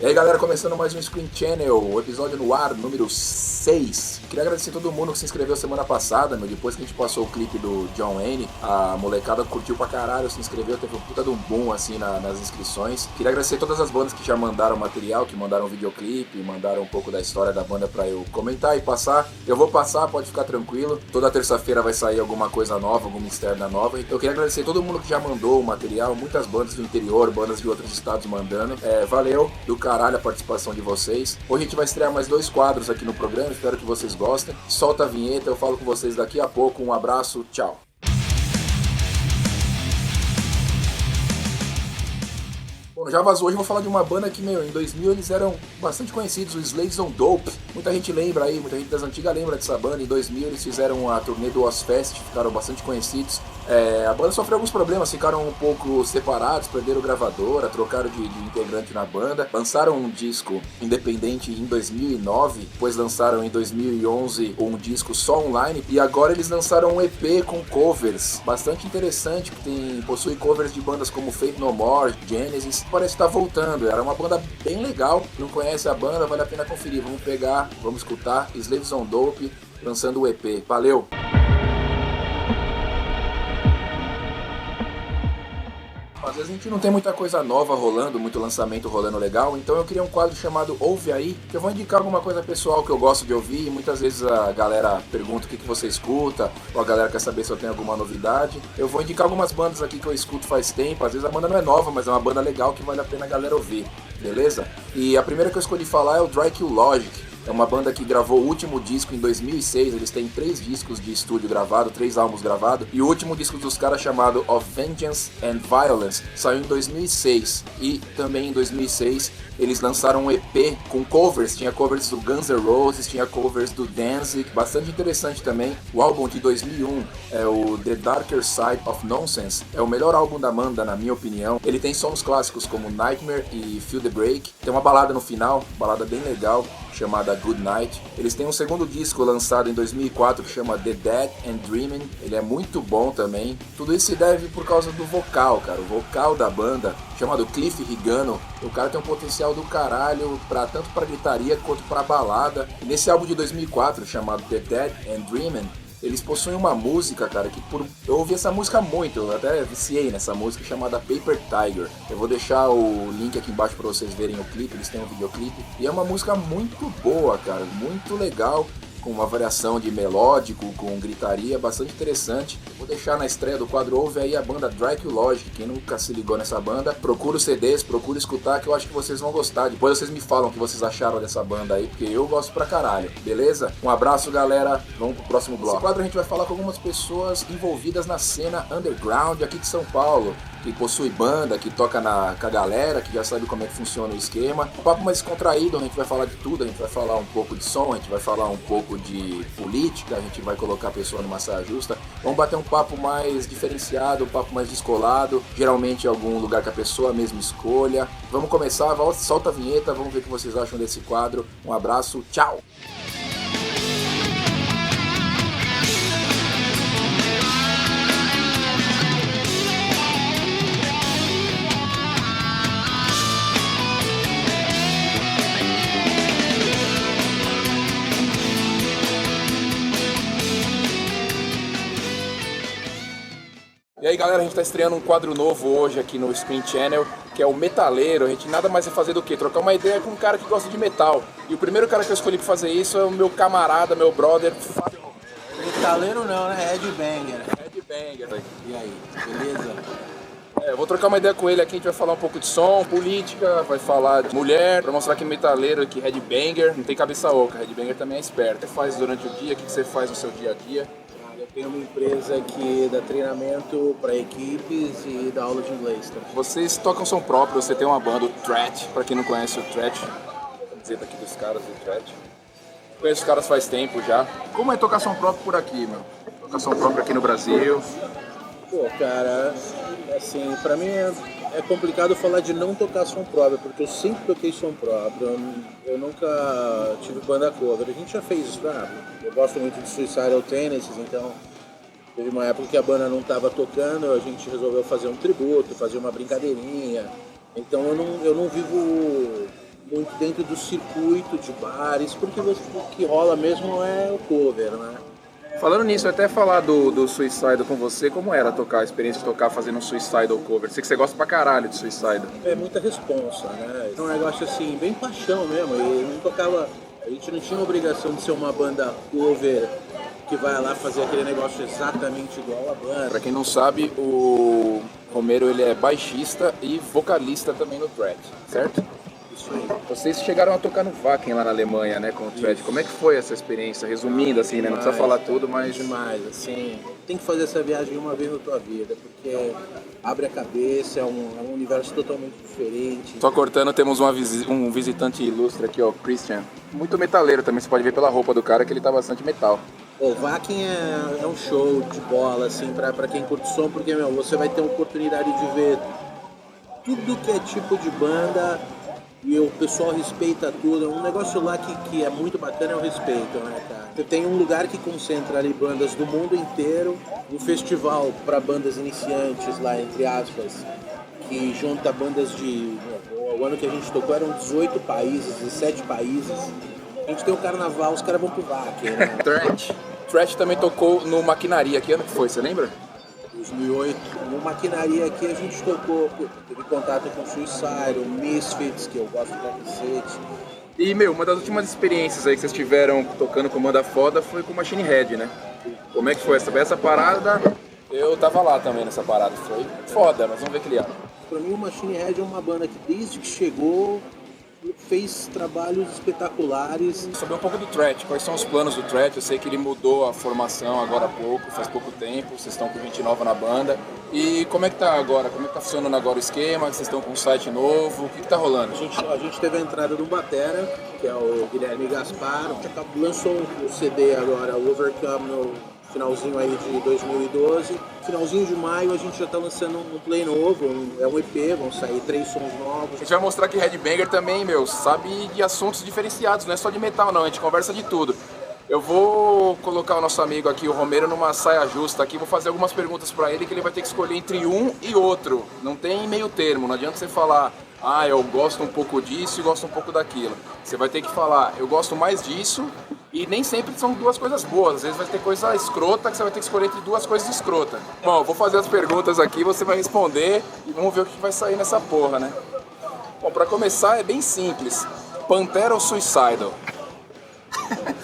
E aí galera, começando mais um Screen Channel, o episódio no ar, número 6. Queria agradecer a todo mundo que se inscreveu semana passada, depois que a gente passou o clipe do John Wayne, a molecada curtiu pra caralho, se inscreveu, teve um puta de um boom assim nas inscrições. Queria agradecer a todas as bandas que já mandaram material, que mandaram videoclipe, mandaram um pouco da história da banda pra eu comentar e passar. Eu vou passar, pode ficar tranquilo, toda terça-feira vai sair alguma coisa nova, alguma externa nova. Então eu queria agradecer a todo mundo que já mandou o material, muitas bandas do interior, bandas de outros estados mandando. Valeu, do caralho a participação de vocês. Hoje a gente vai estrear mais 2 quadros aqui no programa, espero que vocês gostem. Solta a vinheta, eu falo com vocês daqui a pouco. Um abraço, tchau. Bom, já vazou, hoje eu vou falar de uma banda que, em 2000 eles eram bastante conhecidos, os Slaves on Dope. Muita gente lembra aí, muita gente das antigas lembra dessa banda. Em 2000 eles fizeram a turnê do Ozfest, ficaram bastante conhecidos. A banda sofreu alguns problemas, ficaram um pouco separados, perderam gravadora, trocaram de integrante na banda. Lançaram um disco independente em 2009, depois lançaram em 2011 um disco só online. E agora eles lançaram um EP com covers, bastante interessante, que possui covers de bandas como Faith No More, Genesis. Parece estar voltando, era uma banda bem legal. Não conhece a banda, vale a pena conferir. Vamos pegar, vamos escutar Slaves on Dope lançando o EP. Valeu! Às vezes a gente não tem muita coisa nova rolando, muito lançamento rolando legal, então eu queria um quadro chamado Ouve Aí, que eu vou indicar alguma coisa pessoal que eu gosto de ouvir, e muitas vezes a galera pergunta o que você escuta, ou a galera quer saber se eu tenho alguma novidade. Eu vou indicar algumas bandas aqui que eu escuto faz tempo, às vezes a banda não é nova, mas é uma banda legal que vale a pena a galera ouvir, beleza? E a primeira que eu escolhi falar é o Dry Kill Logic. É uma banda que gravou o último disco em 2006, eles têm 3 discos de estúdio gravado, 3 álbuns gravados, e o último disco dos caras chamado Of Vengeance and Violence saiu em 2006, e também em 2006 eles lançaram um EP com covers, tinha covers do Guns N' Roses, tinha covers do Danzig, bastante interessante também. O álbum de 2001 é o The Darker Side of Nonsense, é o melhor álbum da banda na minha opinião. Ele tem sons clássicos como Nightmare e Feel the Break, tem uma balada no final, balada bem legal, chamada Good Night. Eles têm um segundo disco lançado em 2004 que chama The Dead and Dreaming, ele é muito bom também. Tudo isso se deve por causa do vocal, cara, o vocal da banda, chamado Cliff Rigano. O cara tem um potencial do caralho, tanto pra gritaria quanto pra balada. E nesse álbum de 2004, chamado The Dead and Dreaming, eles possuem uma música, cara, eu ouvi essa música muito, eu até viciei nessa música, chamada Paper Tiger. Eu vou deixar o link aqui embaixo pra vocês verem o clipe, eles têm um videoclipe. E é uma música muito boa, cara, muito legal, com uma variação de melódico, com gritaria, bastante interessante. Vou deixar na estreia do quadro Ouve Aí a banda Dry Kill Logic. Quem nunca se ligou nessa banda, procura os CDs, procura escutar, que eu acho que vocês vão gostar. Depois vocês me falam o que vocês acharam dessa banda aí, porque eu gosto pra caralho, beleza? Um abraço, galera, vamos pro próximo bloco. Nesse quadro a gente vai falar com algumas pessoas envolvidas na cena underground aqui de São Paulo, que possui banda, que toca com a galera, que já sabe como é que funciona o esquema. Um papo mais descontraído, a gente vai falar de tudo, a gente vai falar um pouco de som, a gente vai falar um pouco de política, a gente vai colocar a pessoa numa saia justa. Vamos bater um papo mais diferenciado, um papo mais descolado, geralmente em algum lugar que a pessoa mesmo escolha. Vamos começar, solta a vinheta, vamos ver o que vocês acham desse quadro. Um abraço, tchau! E aí galera, a gente tá estreando um quadro novo hoje aqui no Screen Channel, que é o Metaleiro. A gente nada mais vai fazer do que trocar uma ideia com um cara que gosta de metal. E o primeiro cara que eu escolhi pra fazer isso é o meu camarada, meu brother, Fábio. Metaleiro não, né? Headbanger. Headbanger. E aí, beleza? Eu vou trocar uma ideia com ele aqui, a gente vai falar um pouco de som, política, vai falar de mulher, pra mostrar que metaleiro, que headbanger não tem cabeça oca, headbanger também é esperto. O que você faz durante o dia, o que você faz no seu dia a dia? Eu tenho uma empresa que dá treinamento para equipes e dá aula de inglês. Tá? Vocês tocam som próprio, você tem uma banda, o Threat, pra quem não conhece o Threat, camiseta aqui dos caras do Threat. Conheço os caras faz tempo já. Como é tocar som próprio por aqui, meu? Tocar som próprio aqui no Brasil. Pô, cara, assim, pra mim é complicado falar de não tocar som próprio, porque eu sempre toquei som próprio, eu nunca tive banda cover. A gente já fez isso, eu gosto muito de Suicidal Tendencies, então teve uma época que a banda não estava tocando, a gente resolveu fazer um tributo, fazer uma brincadeirinha. Então eu não vivo muito dentro do circuito de bares, porque o que rola mesmo é o cover, né? Falando nisso, eu até falar do Suicidal com você, como era tocar, a experiência de tocar fazendo um Suicidal cover? Sei que você gosta pra caralho de Suicidal. É muita responsa, né? É um negócio assim, bem paixão mesmo. E não tocava. A gente não tinha obrigação de ser uma banda cover que vai lá fazer aquele negócio exatamente igual a banda. Pra quem não sabe, o Romero ele é baixista e vocalista também no Threat, certo? Isso aí. Vocês chegaram a tocar no Wacken lá na Alemanha, né, com o Threat. Como é que foi essa experiência? Resumindo, assim, né? Não precisa falar tudo, mas... Demais, assim. Tem que fazer essa viagem uma vez na tua vida, porque abre a cabeça, é um universo totalmente diferente. Só cortando, temos um visitante ilustre aqui, ó, o Christian. Muito metaleiro também, você pode ver pela roupa do cara que ele tá bastante metal. O Wacken é um show de bola, assim, pra quem curte som, porque, meu, você vai ter a oportunidade de ver tudo que é tipo de banda e o pessoal respeita tudo. Um negócio lá que é muito bacana é o respeito, né, cara? Você tem um lugar que concentra ali bandas do mundo inteiro, um festival para bandas iniciantes lá, entre aspas, que junta bandas de... O ano que a gente tocou eram 18 países, 17 países. A gente tem o carnaval, os caras vão pro Wacken, né? Threat também tocou no Maquinaria. Que ano que foi, você lembra? 2008. No Maquinaria aqui a gente tocou, teve contato com o Suicidal, Misfits, que eu gosto pra cacete. E, meu, uma das últimas experiências aí que vocês tiveram tocando com banda foda foi com o Machine Head, né? Como é que foi essa parada? Eu tava lá também nessa parada, foi foda, mas vamos ver que ele é. Pra mim o Machine Head é uma banda que desde que chegou fez trabalhos espetaculares. Saber um pouco do Threat, quais são os planos do Threat? Eu sei que ele mudou a formação agora há pouco, faz pouco tempo, vocês estão com gente nova na banda. E como é que tá agora? Como é que tá funcionando agora o esquema? Vocês estão com um site novo? O que tá rolando? A gente teve a entrada do batera, que é o Guilherme Gaspar, lançou o CD agora, o Overcome, no finalzinho aí de 2012. Finalzinho de maio a gente já tá lançando um play novo, é um EP, vão sair 3 sons novos. A gente vai mostrar que Headbanger também, meu, sabe de assuntos diferenciados, não é só de metal não, a gente conversa de tudo. Eu vou colocar o nosso amigo aqui, o Romero, numa saia justa aqui, vou fazer algumas perguntas pra ele que ele vai ter que escolher entre um e outro. Não tem meio termo, não adianta você falar, ah, eu gosto um pouco disso e gosto um pouco daquilo. Você vai ter que falar, eu gosto mais disso. E nem sempre são duas coisas boas, às vezes vai ter coisa escrota que você vai ter que escolher entre duas coisas escrotas. Bom, eu vou fazer as perguntas aqui, você vai responder e vamos ver o que vai sair nessa porra, né? Bom, pra começar é bem simples. Pantera ou Suicidal?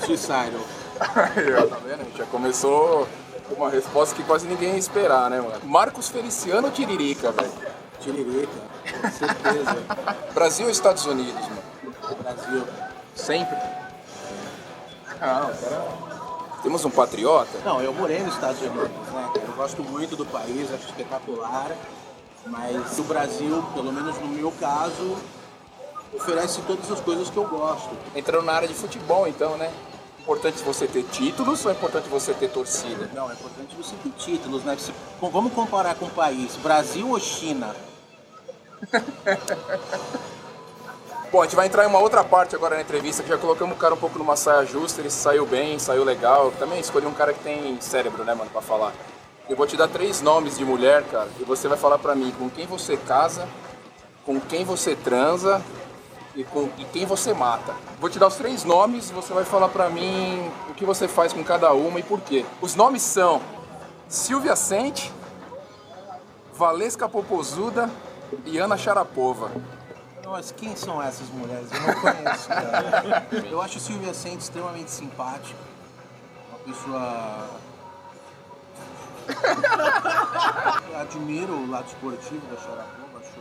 Suicidal. Aí, tá vendo? A gente já começou com uma resposta que quase ninguém ia esperar, né, mano? Marcos Feliciano ou Tiririca, velho? Tiririca, com certeza. Brasil ou Estados Unidos, mano? Brasil. Sempre? Não, cara. Temos um patriota? Não, eu morei nos Estados Unidos, né? Eu gosto muito do país, acho espetacular, mas o Brasil, pelo menos no meu caso, oferece todas as coisas que eu gosto. Entrando na área de futebol, então, né? Importante você ter títulos ou é importante você ter torcida? Não, é importante você ter títulos, né? Vamos comparar com o país, Brasil ou China? Bom, a gente vai entrar em uma outra parte agora na entrevista, que já colocamos o cara um pouco numa saia justa, ele saiu bem, saiu legal. Também escolhi um cara que tem cérebro, né, mano, pra falar. Eu vou te dar 3 nomes de mulher, cara, e você vai falar pra mim com quem você casa, com quem você transa e quem você mata. Vou te dar os 3 nomes, você vai falar pra mim o que você faz com cada uma e por quê. Os nomes são Silvia Sente, Valesca Popozuda e Ana Sharapova. Mas quem são essas mulheres? Eu não conheço, cara. Eu acho Silvia Sente extremamente simpática. Uma pessoa... Eu admiro o lado esportivo da Sharapova, acho...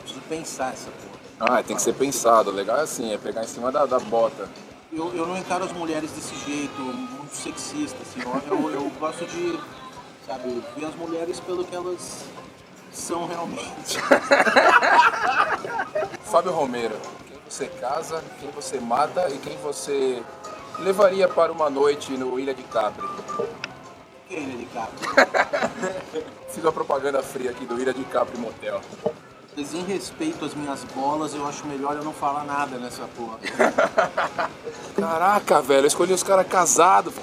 Preciso pensar essa porra. Ah, tem que ser pensado. O legal é assim, é pegar em cima da bota. Eu não encaro as mulheres desse jeito, muito sexista, assim. Eu gosto de, sabe, ver as mulheres pelo que elas são realmente. Fábio Romero, quem você casa, quem você mata e quem você levaria para uma noite no Ilha de Capri? Que Ilha de Capri? Fiz uma propaganda fria aqui do Ilha de Capri Motel. Mas em respeito às minhas bolas, eu acho melhor eu não falar nada nessa porra. Caraca, velho, eu escolhi os caras casados.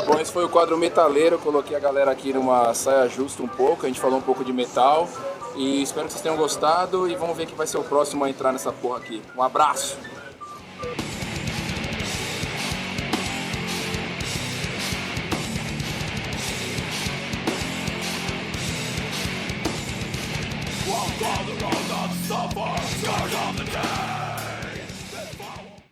Bom, esse foi o quadro metaleiro, eu coloquei a galera aqui numa saia justa um pouco, a gente falou um pouco de metal. E espero que vocês tenham gostado e vamos ver quem vai ser o próximo a entrar nessa porra aqui. Um abraço! Walk all the road of suffer, turn on the dead.